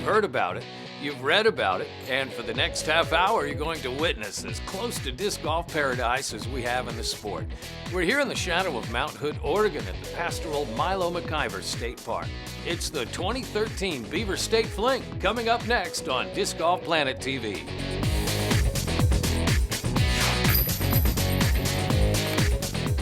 heard about it, you've read about it, and for the next half hour, you're going to witness as close to disc golf paradise as we have in the sport. We're here in the shadow of Mount Hood, Oregon at the pastoral Milo McIver State Park. It's the 2013 Beaver State Fling, coming up next on Disc Golf Planet TV.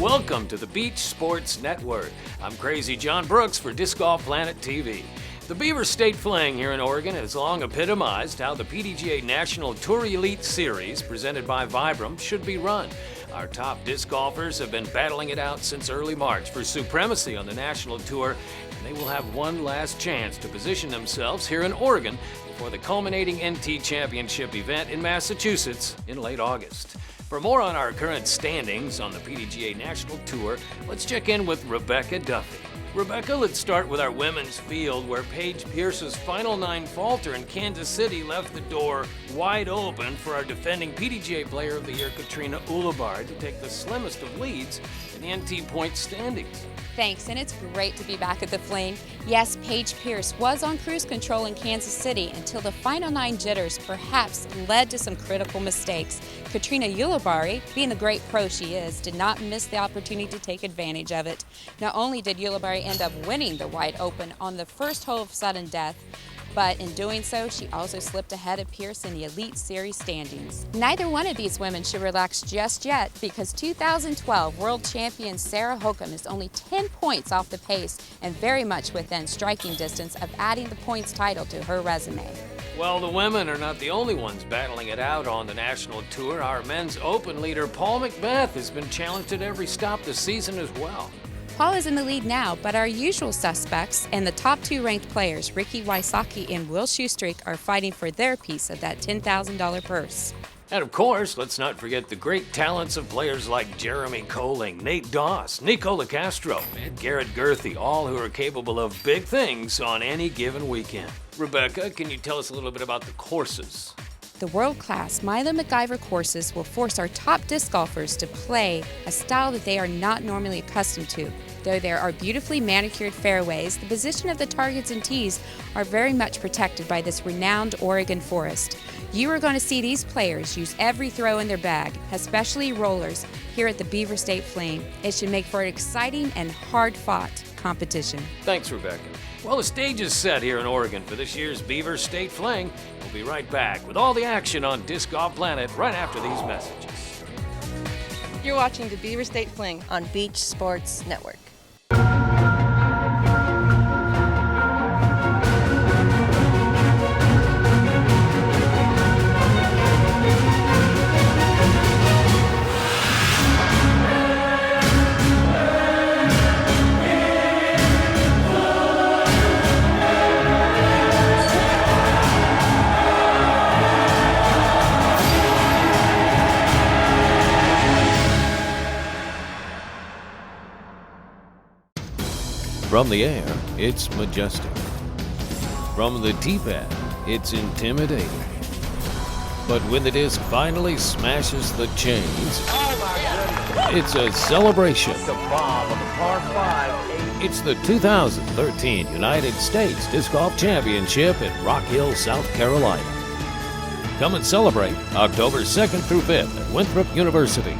Welcome to the Beach Sports Network. I'm Crazy John Brooks for Disc Golf Planet TV. The Beaver State Fling here in Oregon has long epitomized how the PDGA National Tour Elite Series, presented by Vibram, should be run. Our top disc golfers have been battling it out since early March for supremacy on the National Tour, and they will have one last chance to position themselves here in Oregon before the culminating NT Championship event in Massachusetts in late August. For more on our current standings on the PDGA National Tour, let's check in with Rebecca Duffy. Rebecca, let's start with our women's field, where Paige Pierce's final 9 falter in Kansas City left the door wide open for our defending PDGA Player of the Year, Katrina Ulibarri, to take the slimmest of leads in the NT point standings. Thanks, and it's great to be back at the Fling. Yes, Paige Pierce was on cruise control in Kansas City until the final 9 jitters perhaps led to some critical mistakes. Katrina Ulibarri, being the great pro she is, did not miss the opportunity to take advantage of it. Not only did Ulibarri end up winning the wide open on the first hole of sudden death, but in doing so, she also slipped ahead of Pierce in the Elite Series standings. Neither one of these women should relax just yet, because 2012 world champion Sarah Hokum is only 10 points off the pace and very much within striking distance of adding the points title to her resume. Well, the women are not the only ones battling it out on the National Tour. Our men's open leader, Paul McBeth, has been challenged at every stop this season as well. Paul is in the lead now, but our usual suspects and the top 2 ranked players, Ricky Wysocki and Will Shoestreak, are fighting for their piece of that $10,000 purse. And of course, let's not forget the great talents of players like Jeremy Coling, Nate Doss, Nico LaCastro, and Garrett Gerthy, all who are capable of big things on any given weekend. Rebecca, can you tell us a little bit about the courses? The world-class Milo McIver courses will force our top disc golfers to play a style that they are not normally accustomed to. Though there are beautifully manicured fairways, the position of the targets and tees are very much protected by this renowned Oregon forest. You are going to see these players use every throw in their bag, especially rollers, here at the Beaver State Fling. It should make for an exciting and hard-fought competition. Thanks, Rebecca. Well, the stage is set here in Oregon for this year's Beaver State Fling. We'll be right back with all the action on Disc Golf Planet right after these messages. You're watching the Beaver State Fling on Beach Sports Network. From the air, it's majestic. From the tee pad, it's intimidating. But when the disc finally smashes the chains, it's a celebration. The bomb on the par 5. It's the 2013 United States Disc Golf Championship in Rock Hill, South Carolina. Come and celebrate October 2nd through 5th at Winthrop University.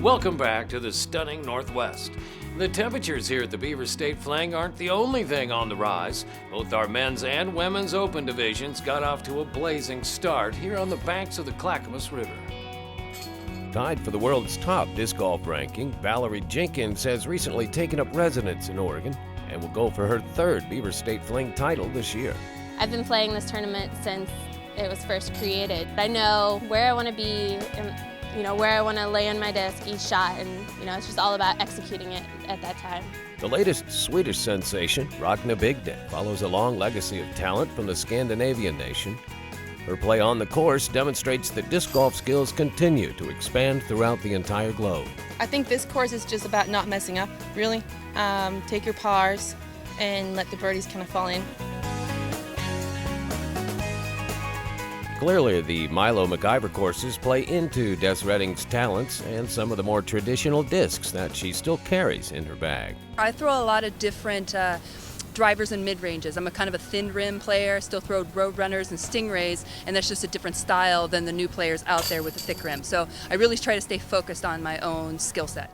Welcome back to the stunning Northwest. The temperatures here at the Beaver State Fling aren't the only thing on the rise. Both our men's and women's open divisions got off to a blazing start here on the banks of the Clackamas River. Tied for the world's top disc golf ranking, Valerie Jenkins has recently taken up residence in Oregon and will go for her third Beaver State Fling title this year. I've been playing this tournament since it was first created. I know where I want to be and where I want to lay on my disc each shot, and it's just all about executing it at that time. The latest Swedish sensation, Ragna Bigden, follows a long legacy of talent from the Scandinavian nation. Her play on the course demonstrates that disc golf skills continue to expand throughout the entire globe. I think this course is just about not messing up, really. Take your pars and let the birdies kind of fall in. Clearly, the Milo McIver courses play into Des Redding's talents and some of the more traditional discs that she still carries in her bag. I throw a lot of different drivers and mid-ranges. I'm a kind of a thin rim player, still throw Roadrunners and Stingrays, and that's just a different style than the new players out there with the thick rim. So I really try to stay focused on my own skill set.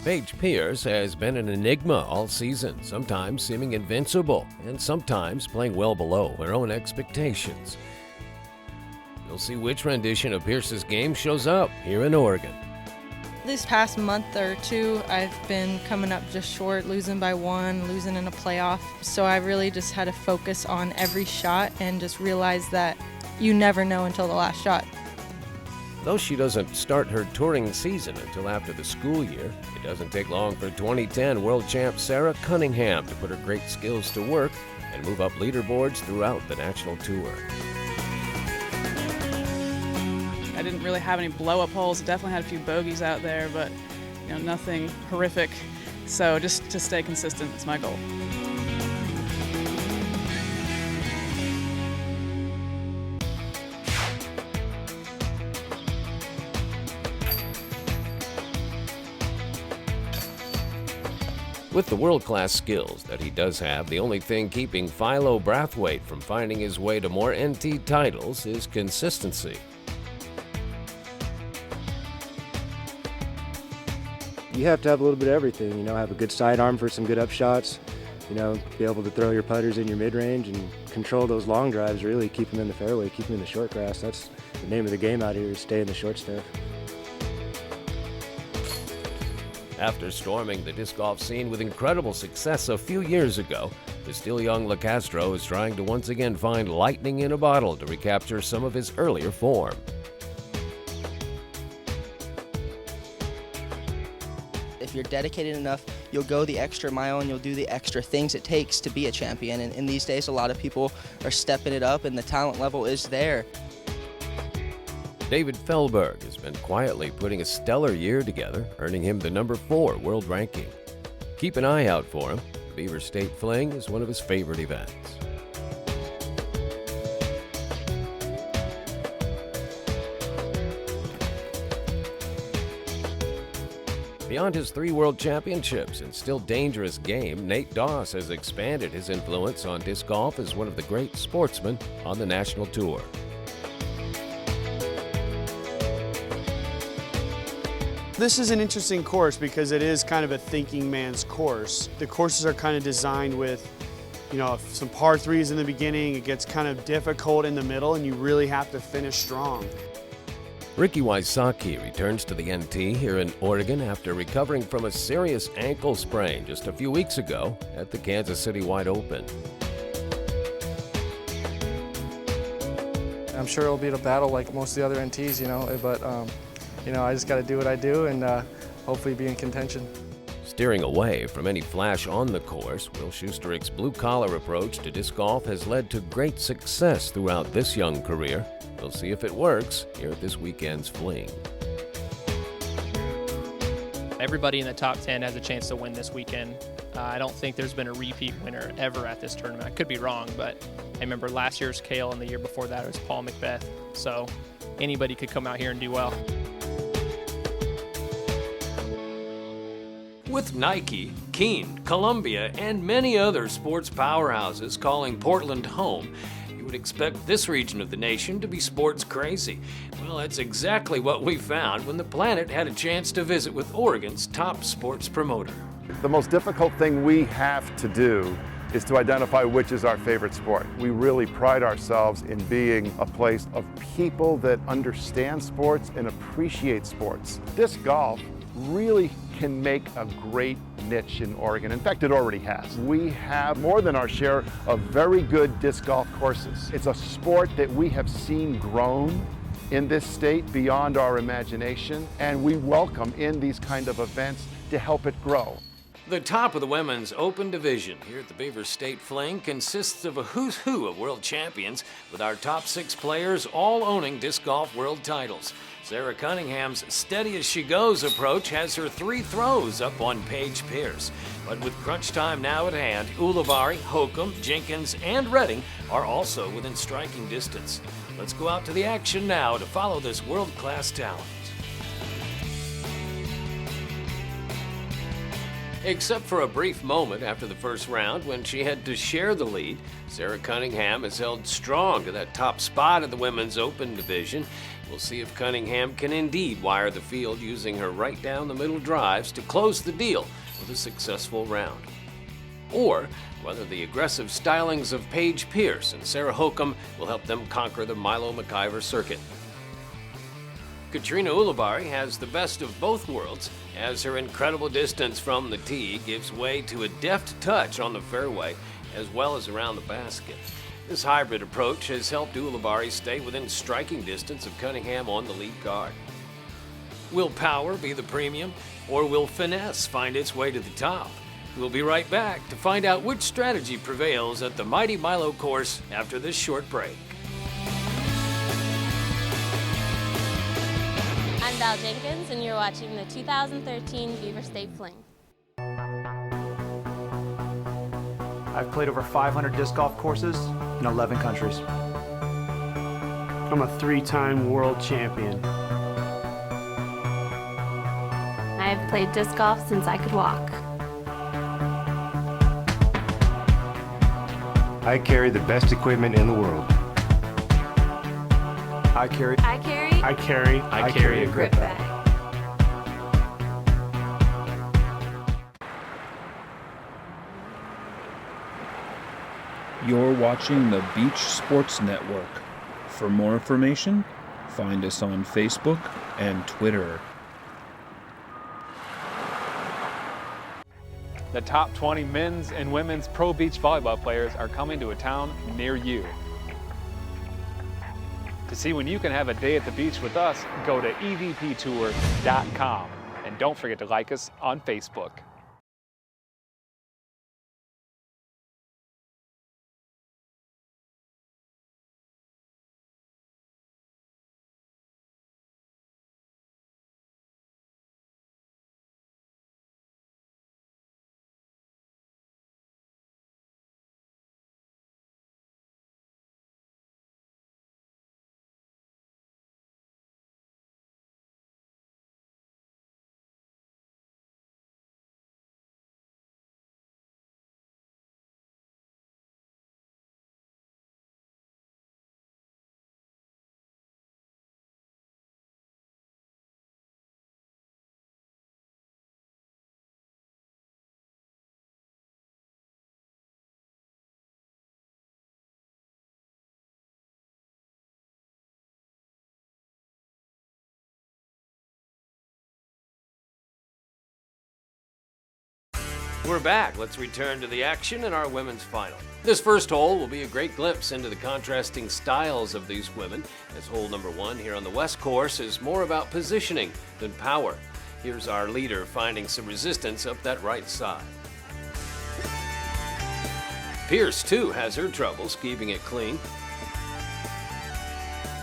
Paige Pierce has been an enigma all season, sometimes seeming invincible and sometimes playing well below her own expectations. You'll see which rendition of Pierce's game shows up here in Oregon. This past month or two, I've been coming up just short, losing by one, losing in a playoff. So I really just had to focus on every shot and just realize that you never know until the last shot. Though she doesn't start her touring season until after the school year, it doesn't take long for 2010 world champ Sarah Cunningham to put her great skills to work and move up leaderboards throughout the national tour. I didn't really have any blow-up holes. Definitely had a few bogeys out there, but nothing horrific. So just to stay consistent is my goal. With the world-class skills that he does have, the only thing keeping Philo Brathwaite from finding his way to more NT titles is consistency. You have to have a little bit of everything, have a good sidearm for some good up shots, be able to throw your putters in your mid-range and control those long drives, really keep them in the fairway, keep them in the short grass. That's the name of the game out here, is stay in the short stuff. After storming the disc golf scene with incredible success a few years ago, the still young LeCastro is trying to once again find lightning in a bottle to recapture some of his earlier form. If you're dedicated enough, you'll go the extra mile and you'll do the extra things it takes to be a champion. And these days, a lot of people are stepping it up and the talent level is there. David Fehlberg has been quietly putting a stellar year together, earning him the number 4 world ranking. Keep an eye out for him. The Beaver State Fling is one of his favorite events. Beyond his 3 world championships and still dangerous game, Nate Doss has expanded his influence on disc golf as one of the great sportsmen on the national tour. This is an interesting course because it is kind of a thinking man's course. The courses are kind of designed with, some par 3s in the beginning. It gets kind of difficult in the middle and you really have to finish strong. Ricky Wysocki returns to the NT here in Oregon after recovering from a serious ankle sprain just a few weeks ago at the Kansas City Wide Open. I'm sure it'll be a battle like most of the other NTs, but I just got to do what I do and hopefully be in contention. Steering away from any flash on the course, Will Schusterich's blue-collar approach to disc golf has led to great success throughout this young career. We'll see if it works here at this weekend's Fling. Everybody in the top 10 has a chance to win this weekend. I don't think there's been a repeat winner ever at this tournament. I could be wrong, but I remember last year's Cale and the year before that it was Paul Macbeth. So anybody could come out here and do well. With Nike, Keen, Columbia, and many other sports powerhouses calling Portland home, it would expect this region of the nation to be sports crazy. Well, that's exactly what we found when the Planet had a chance to visit with Oregon's top sports promoter. The most difficult thing we have to do is to identify which is our favorite sport. We really pride ourselves in being a place of people that understand sports and appreciate sports. Disc golf really can make a great niche in Oregon. In fact, it already has. We have more than our share of very good disc golf courses. It's a sport that we have seen grown in this state beyond our imagination, and we welcome in these kind of events to help it grow. The top of the women's open division here at the Beaver State Fling consists of a who's who of world champions, with our top 6 players all owning disc golf world titles. Sarah Cunningham's steady-as-she-goes approach has her 3 throws up on Paige Pierce. But with crunch time now at hand, Ulibarri, Holcomb, Jenkins, and Redding are also within striking distance. Let's go out to the action now to follow this world-class talent. Except for a brief moment after the first round when she had to share the lead, Sarah Cunningham has held strong to that top spot of the women's open division. We'll see if Cunningham can indeed wire the field using her right down the middle drives to close the deal with a successful round. Or whether the aggressive stylings of Paige Pierce and Sarah Holcomb will help them conquer the Milo McIver circuit. Katrina Ulibarri has the best of both worlds as her incredible distance from the tee gives way to a deft touch on the fairway as well as around the basket. This hybrid approach has helped Ulibarri stay within striking distance of Cunningham on the lead card. Will power be the premium, or will finesse find its way to the top? We'll be right back to find out which strategy prevails at the mighty Milo course after this short break. I'm Val Jenkins, and you're watching the 2013 Beaver State Fling. I've played over 500 disc golf courses in 11 countries. I'm a 3-time world champion. I've played disc golf since I could walk. I carry the best equipment in the world. I carry I carry a grip bag. You're watching the Beach Sports Network. For more information, find us on Facebook and Twitter. The top 20 men's and women's pro beach volleyball players are coming to a town near you. To see when you can have a day at the beach with us, go to evptour.com. And don't forget to like us on Facebook. We're back. Let's return to the action in our women's final. This first hole will be a great glimpse into the contrasting styles of these women, as hole number 1 here on the West course is more about positioning than power. Here's our leader finding some resistance up that right side. Pierce, too, has her troubles keeping it clean.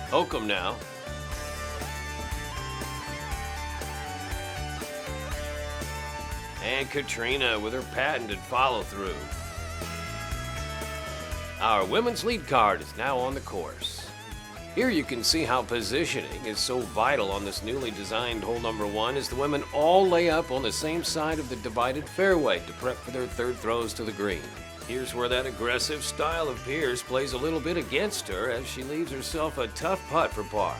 Holcomb now. And Katrina with her patented follow-through. Our women's lead card is now on the course. Here you can see how positioning is so vital on this newly designed hole number 1 as the women all lay up on the same side of the divided fairway to prep for their third throws to the green. Here's where that aggressive style of Pierce plays a little bit against her as she leaves herself a tough putt for par.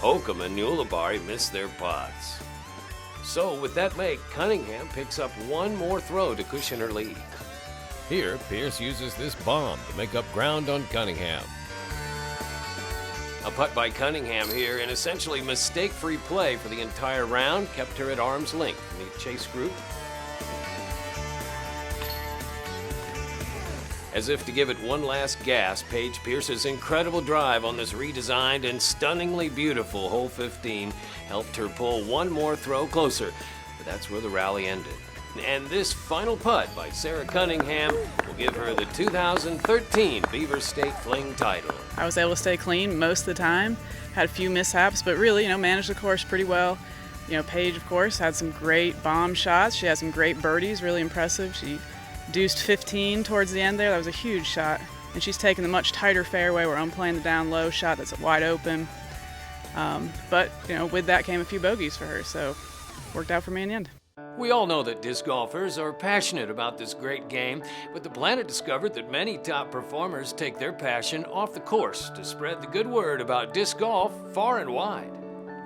Holcomb and Ulibarri miss their putts. So with that make, Cunningham picks up one more throw to cushion her lead. Here, Pierce uses this bomb to make up ground on Cunningham. A putt by Cunningham here, and essentially mistake-free play for the entire round, kept her at arm's length in the chase group. As if to give it one last gas, Paige Pierce's incredible drive on this redesigned and stunningly beautiful hole 15 helped her pull one more throw closer, but that's where the rally ended. And this final putt by Sarah Cunningham will give her the 2013 Beaver State Fling title. I was able to stay clean most of the time, had a few mishaps, but really, managed the course pretty well. Paige, of course, had some great bomb shots. She had some great birdies, really impressive. She deuced 15 towards the end there. That was a huge shot. And she's taken the much tighter fairway where I'm playing the down low shot that's wide open. But with that came a few bogeys for her, so worked out for me in the end. We all know that disc golfers are passionate about this great game, but the Planet discovered that many top performers take their passion off the course to spread the good word about disc golf far and wide.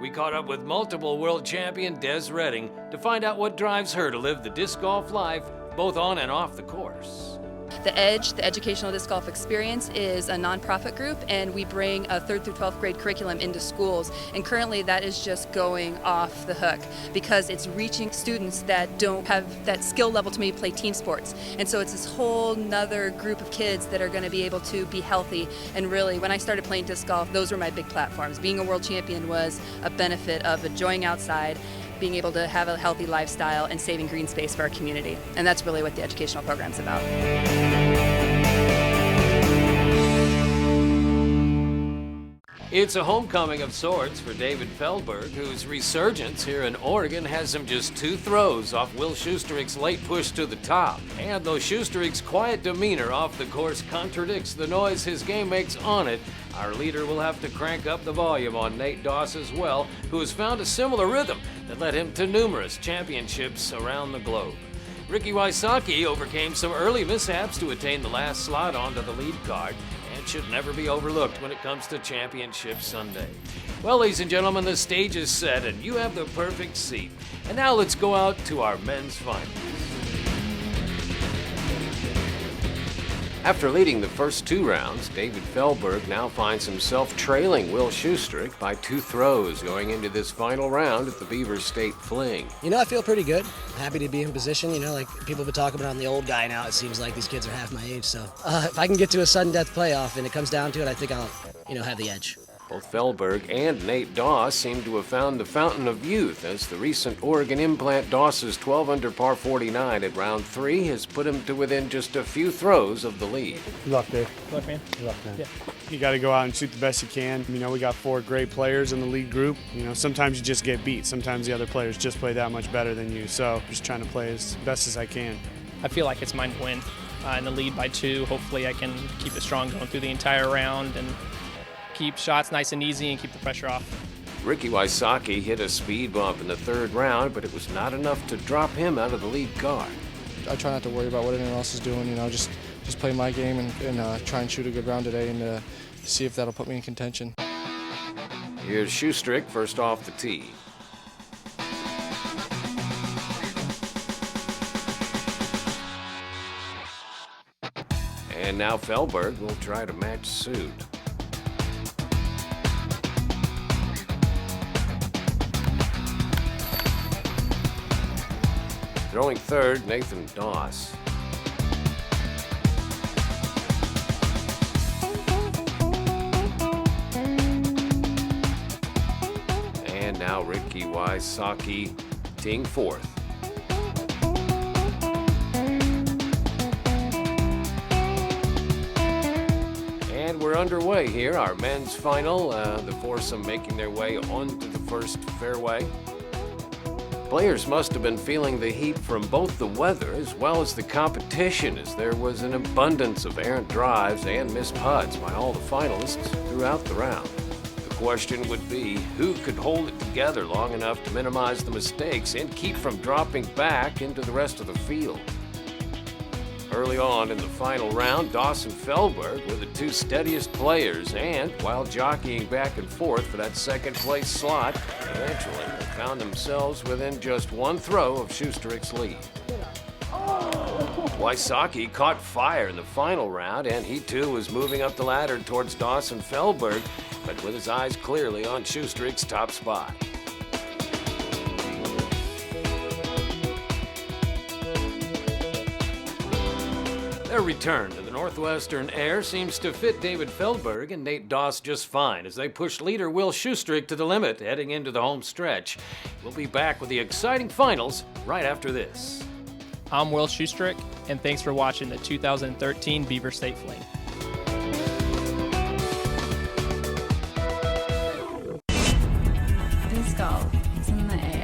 We caught up with multiple world champion Des Redding to find out what drives her to live the disc golf life both on and off the course. The EDGE, the Educational Disc Golf Experience, is a nonprofit group, and we bring a 3rd through 12th grade curriculum into schools. And currently that is just going off the hook because it's reaching students that don't have that skill level to maybe play team sports. And so it's this whole nother group of kids that are going to be able to be healthy. And really, when I started playing disc golf, those were my big platforms. Being a world champion was a benefit of enjoying outside, being able to have a healthy lifestyle, and saving green space for our community. And that's really what the educational program's about. It's a homecoming of sorts for David Feldberg, whose resurgence here in Oregon has him just 2 throws off Will Schusterik's late push to the top. And though Schusterik's quiet demeanor off the course contradicts the noise his game makes on it, our leader will have to crank up the volume on Nate Doss as well, who has found a similar rhythm that led him to numerous championships around the globe. Ricky Wysocki overcame some early mishaps to attain the last slot onto the lead card, and should never be overlooked when it comes to Championship Sunday. Well, ladies and gentlemen, the stage is set and you have the perfect seat. And now let's go out to our men's finals. After leading the first 2 rounds, David Feldberg now finds himself trailing Will Schusterik by 2 throws going into this final round at the Beaver State Fling. I feel pretty good. Happy to be in position. Like people have been talking about, I'm the old guy now. It seems like these kids are half my age. So if I can get to a sudden death playoff and it comes down to it, I think I'll, have the edge. Both Feldberg and Nate Doss seem to have found the fountain of youth, as the recent Oregon implant Doss's 12 under par 49 at round 3 has put him to within just a few throws of the lead. Good luck, Dave. Good luck, man. Good luck, man. Yeah. You got to go out and shoot the best you can. We got 4 great players in the lead group. Sometimes you just get beat. Sometimes the other players just play that much better than you. So just trying to play as best as I can. I feel like it's mine to win. In the lead by 2, hopefully I can keep it strong going through the entire round and keep shots nice and easy and keep the pressure off. Ricky Wysocki hit a speed bump in the 3rd round, but it was not enough to drop him out of the lead car. I try not to worry about what anyone else is doing, just play my game and try and shoot a good round today and see if that'll put me in contention. Here's Schusterik first off the tee. And now Feldberg will try to match suit. Throwing 3rd, Nathan Doss. And now Ricky Wysocki teeing 4th. And we're underway here, our men's final, the foursome making their way onto the first fairway. Players must have been feeling the heat from both the weather as well as the competition, as there was an abundance of errant drives and missed putts by all the finalists throughout the round. The question would be, who could hold it together long enough to minimize the mistakes and keep from dropping back into the rest of the field? Early on in the final round, Doss and Feldberg were the two steadiest players, and while jockeying back and forth for that second place slot, eventually they found themselves within just one throw of Schustrick's lead. Wysocki caught fire in the final round, and he too was moving up the ladder towards Doss and Feldberg, but with his eyes clearly on Schustrick's top spot. Their return to the Northwestern air seems to fit David Feldberg and Nate Doss just fine as they push leader Will Schustrick to the limit heading into the home stretch. We'll be back with the exciting finals right after this. I'm Will Schustrick, and thanks for watching the 2013 Beaver State Fling. Disc golf is in the air.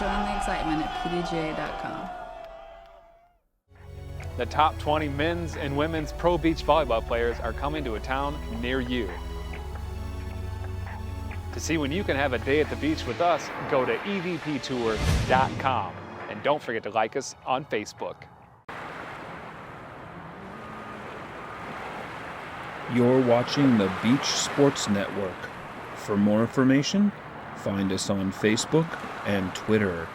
Join the excitement at PDGA.com. The top 20 men's and women's pro beach volleyball players are coming to a town near you. To see when you can have a day at the beach with us, go to evptour.com. And don't forget to like us on Facebook. You're watching the Beach Sports Network. For more information, find us on Facebook and Twitter.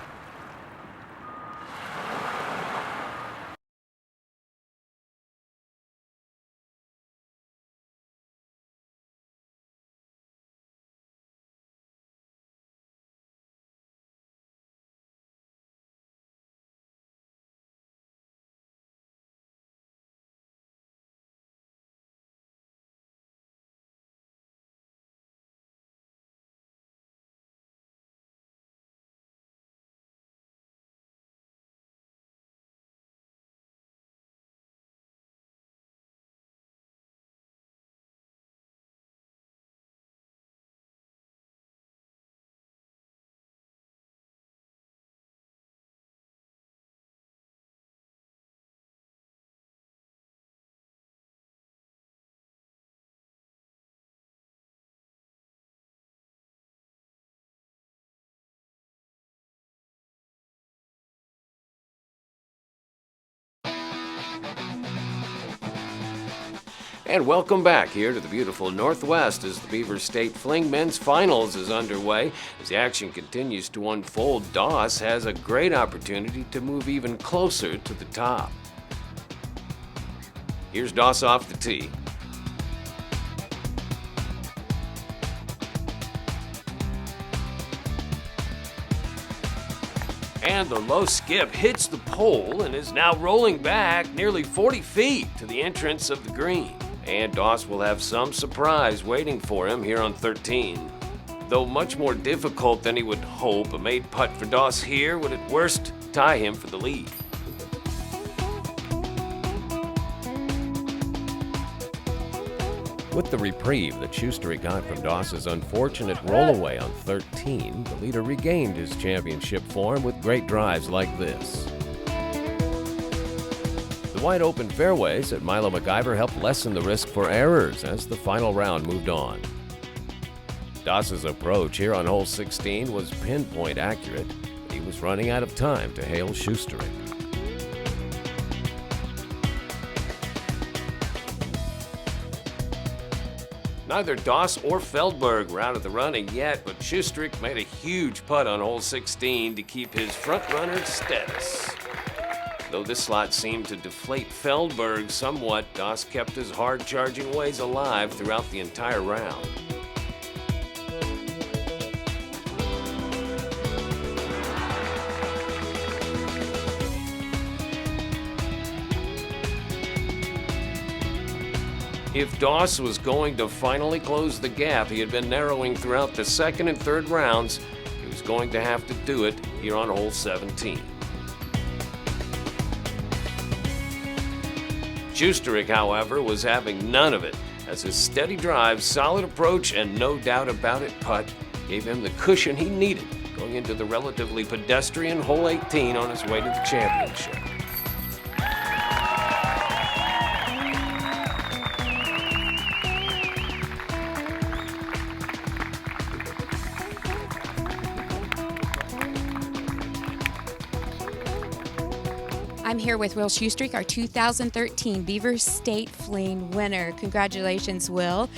And welcome back here to the beautiful Northwest as the Beaver State Fling Men's Finals is underway. As the action continues to unfold, Doss has a great opportunity to move even closer to the top. Here's Doss off the tee. And the low skip hits the pole and is now rolling back nearly 40 feet to the entrance of the green. And Doss will have some surprise waiting for him here on 13. Though much more difficult than he would hope, a made putt for Doss here would at worst tie him for the lead. With the reprieve that Schustrick got from Doss's unfortunate rollaway on 13, the leader regained his championship form with great drives like this. The wide open fairways at Milo MacIver helped lessen the risk for errors as the final round moved on. Doss's approach here on hole 16 was pinpoint accurate, but he was running out of time to hail Schustrick. Neither Doss or Feldberg were out of the running yet, but Schustrick made a huge putt on hole 16 to keep his front-runner status. Though this slot seemed to deflate Feldberg somewhat, Doss kept his hard-charging ways alive throughout the entire round. If Doss was going to finally close the gap he had been narrowing throughout the second and third rounds, he was going to have to do it here on hole 17. Schustrick, however, was having none of it, as his steady drive, solid approach, and no doubt about it putt gave him the cushion he needed going into the relatively pedestrian hole 18 on his way to the championship. I'm here with Will Schustreak, our 2013 Beaver State Fling winner. Congratulations, Will.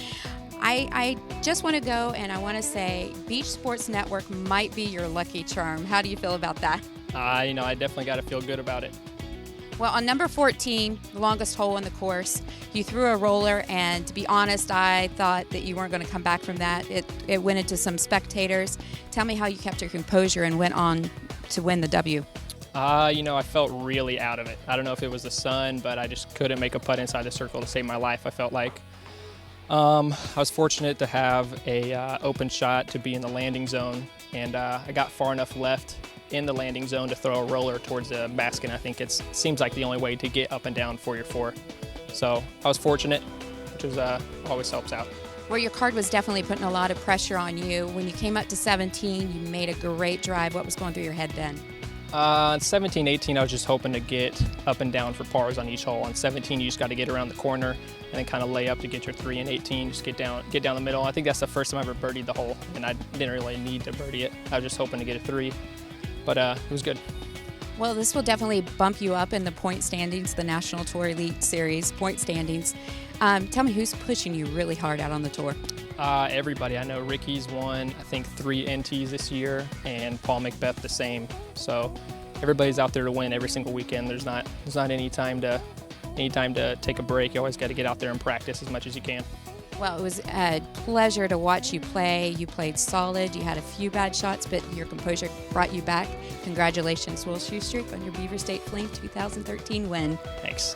I just want to go and I want to say Beach Sports Network might be your lucky charm. How do you feel about that? I definitely got to feel good about it. Well, on number 14, the longest hole in the course, you threw a roller, and to be honest, I thought that you weren't going to come back from that. It went into some spectators. Tell me how you kept your composure and went on to win the W. I felt really out of it. I don't know if it was the sun, but I just couldn't make a putt inside the circle to save my life. I felt like I was fortunate to have a open shot to be in the landing zone, and I got far enough left in the landing zone to throw a roller towards the basket. I think it seems like the only way to get up and down for your four. So I was fortunate, which is always helps out. Well, your card was definitely putting a lot of pressure on you. When you came up to 17, you made a great drive. What was going through your head then? On 17, 18, I was just hoping to get up and down for pars on each hole. On 17, you just got to get around the corner and then kind of lay up to get your 3. And 18, just get down the middle. I think that's the first time I ever birdied the hole, and I didn't really need to birdie it. I was just hoping to get a 3, but it was good. Well, this will definitely bump you up in the point standings, the National Tour Elite Series point standings. Tell me who's pushing you really hard out on the tour? Everybody. I know Ricky's won, I think, 3 NTs this year, and Paul McBeth the same. So everybody's out there to win every single weekend. There's not any time to take a break. You always got to get out there and practice as much as you can. Well, it was a pleasure to watch you play. You played solid. You had a few bad shots, but your composure brought you back. Congratulations, Will Schustreak, on your Beaver State Fling 2013 win. Thanks.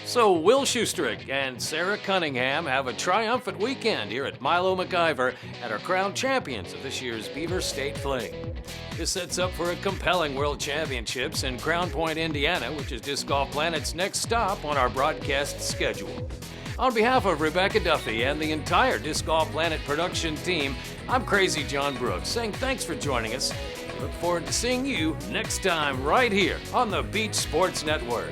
So Will Schustreak and Sarah Cunningham have a triumphant weekend here at Milo McIver and are crowned champions of this year's Beaver State Fling. This sets up for a compelling World Championships in Crown Point, Indiana, which is Disc Golf Planet's next stop on our broadcast schedule. On behalf of Rebecca Duffy and the entire Disc Golf Planet production team, I'm Crazy John Brooks, saying thanks for joining us. We look forward to seeing you next time right here on the Beach Sports Network.